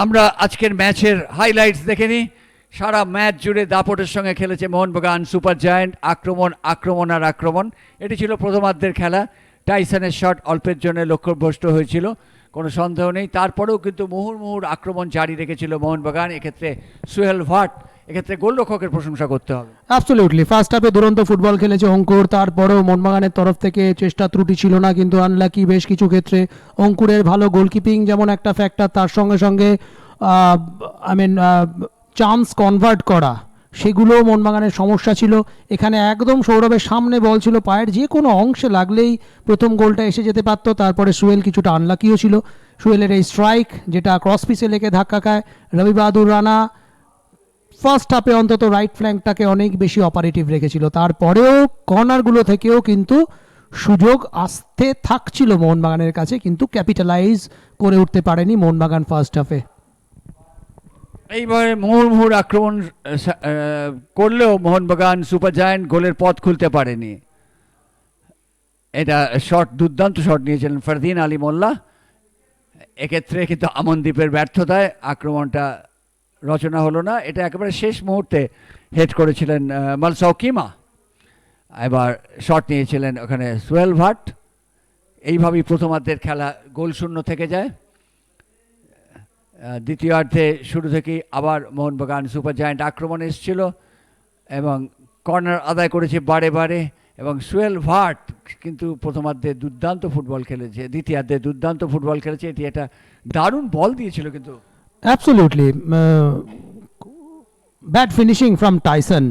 আমরা আজকের ম্যাচের হাইলাইটস দেখে নিই। সারা ম্যাচ জুড়ে দাপটের সঙ্গে খেলেছে মোহনবাগান সুপার জায়ান্ট। আক্রমণ আক্রমণ আর আক্রমণ, এটি ছিল প্রথমার্ধের খেলা। টাইসনের শট অল্পের জন্য লক্ষ্যভ্রষ্ট হয়েছিল, কোনো সন্দেহ নেই। তারপরেও কিন্তু মুহুর্মুহুর আক্রমণ জারি রেখেছিল মোহনবাগান। এক্ষেত্রে সোহেল ভাট, এক্ষেত্রে গোলরক্ষকের প্রশংসা করতে হবে। অ্যাবসলিউটলি ফার্স্ট হাফে দুরন্ত ফুটবল খেলেছে অঙ্কুর, তারপরেও মোহনবাগানের তরফ থেকে চেষ্টা ত্রুটি ছিল না, কিন্তু আনলাকি বেশ কিছু ক্ষেত্রে। অঙ্কুরের ভালো গোলকিপিং যেমন একটা ফ্যাক্টর, তার সঙ্গে সঙ্গে চান্স কনভার্ট করা, সেগুলো মোহনবাগানের সমস্যা ছিল। এখানে একদম সৌরভের সামনে বল ছিল, পায়ের যে কোনো অংশে লাগলেই প্রথম গোলটা এসে যেতে পারত। তারপরে সুহেল কিছুটা আনলাকিও ছিল। সুহেলের এই স্ট্রাইক যেটা ক্রস পিসে লেগে ধাক্কা খায়। রবি বাহাদুর রানা ফার্স্ট হাফে অন্তত রাইট ফ্ল্যাঙ্কটাকে অনেক বেশি অপারেটিভ রেখেছিল, তারপরেও কর্নারগুলো থেকেও কিন্তু সুযোগ আসতে থাকছিল মোহনবাগানের কাছে, কিন্তু ক্যাপিটালাইজ করে উঠতে পারেনি মোহনবাগান ফার্স্ট হাফে। এইবারে মুহুর্মুহুর আক্রমণ করলেও মোহনবাগান সুপার জায়ান্ট গোলের পথ খুলতে পারেনি। এটা শট, দুর্দান্ত শট নিয়েছিলেন ফরদিন আলী মোল্লা। এক্ষেত্রে কিন্তু আমনদীপের ব্যর্থতায় আক্রমণটা রচনা হলো না। এটা একেবারে শেষ মুহূর্তে হেড করেছিলেন মালসাউকিমা। এবার শট নিয়েছিলেন ওখানে সোহেল ভাট। এইভাবেই প্রথমার্ধের খেলা গোলশূন্য থেকে যায়। দ্বিতীয়ার্ধে শুরু থেকেই আবার মোহনবাগান সুপার জায়ান্ট আক্রমণে এসেছিল এবং কর্নার আদায় করেছে বারে বারে। এবং সোহেল ভাট কিন্তু প্রথমার্ধে দুর্দান্ত ফুটবল খেলেছে, দ্বিতীয়ার্ধে দুর্দান্ত ফুটবল খেলেছে। এটি একটা দারুণ বল দিয়েছিল কিন্তু। Absolutely bad finishing from Tyson.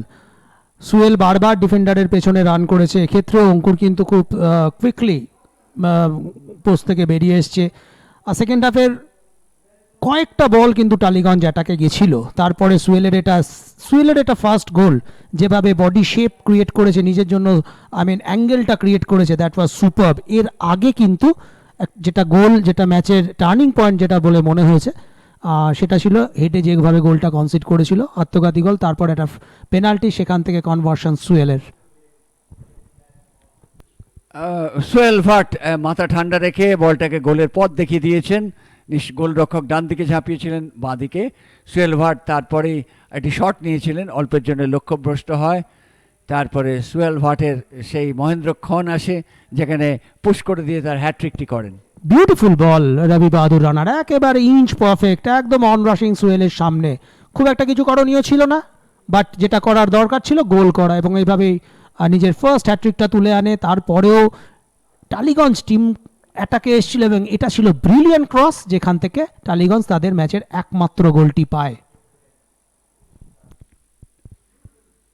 Suhel বারবার ডিফেন্ডারের পেছনে রান করেছে, এক্ষেত্রেও অঙ্কুর কিন্তু খুব কুইকলি পোস্ট থেকে বেরিয়ে এসছে। আর সেকেন্ড হাফের কয়েকটা বল কিন্তু টালিগঞ্জ অ্যাটাকে গেছিল। তারপরে সুহেলের এটা ফার্স্ট গোল, যেভাবে বডি শেপ ক্রিয়েট করেছে নিজের জন্য, অ্যাঙ্গেলটা ক্রিয়েট করেছে, দ্যাট ওয়াজ সুপারব। এর আগে কিন্তু যেটা গোল, যেটা ম্যাচের টার্নিং পয়েন্ট যেটা বলে মনে হয়েছে, সেটা ছিল হেডে যেভাবে গোলটা কনসিড করেছিল, আত্মঘাতী গোল। তারপর একটা পেনাল্টি, সেখান থেকে কনভার্সন সুহেলের। সোহেল ভাট মাথা ঠান্ডা রেখে বলটাকে গোলের পথ দেখিয়ে দিয়েছেন। গোলরক্ষক ডান দিকে ঝাঁপিয়েছিলেন, বাঁ দিকে সোহেল ভাট তারপরেই একটি শট নিয়েছিলেন, অল্পের জন্য লক্ষ্যভ্রষ্ট হয়। তারপরে সোহেল ভাটের সেই মহেন্দ্রক্ষণ আসে, যেখানে পুশ করে দিয়ে তার হ্যাট্রিকটি করেন। বিউটিফুল বল রবি বাহাদুর রানার, একেবারে ইঞ্চ পারফেক্ট, একদম অন রাশিং সুহেলের সামনে। খুব একটা কিছু করণীয় ছিল না, বাট যেটা করার দরকার ছিল গোল করা, এবং এইভাবেই নিজের ফার্স্ট হ্যাট্রিকটা তুলে আনে। তারপরেও টালিগঞ্জ টিম অ্যাটাকে এসেছিল এবং এটা ছিল ব্রিলিয়ান্ট ক্রস, যেখান থেকে টালিগঞ্জ তাদের ম্যাচের একমাত্র গোলটি পায়।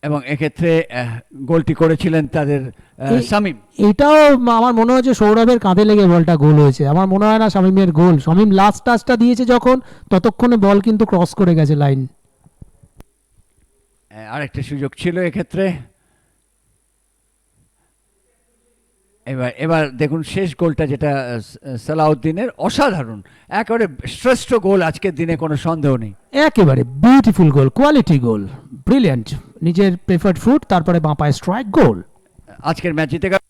এবং এক্ষেত্রে গোলটি করেছিলেন তাদের শামীম। এটাও আমার মনে হয়েছে সৌরভের কাঁধে লেগে বলটা গোল হয়েছে, আমার মনে হয় না শামীমের গোল। শামীম লাস্ট টাচটা দিয়েছে যখন, ততক্ষণে বল কিন্তু ক্রস করে গেছে লাইন। আরেকটা সুযোগ ছিল এক্ষেত্রে। এবার দেখুন শেষ গোলটা, যেটা সালাউদ্দিনের, অসাধারণ, একেবারে শ্রেষ্ঠ গোল আজকের দিনে, কোনো সন্দেহ নেই। একেবারে বিউটিফুল গোল, কোয়ালিটি গোল, ব্রিলিয়ান্ট। নিজের প্রেফার্ড ফুট, তারপরে বাঁ পায়ে স্ট্রাইক, গোল। আজকের ম্যাচ জিতে গেল।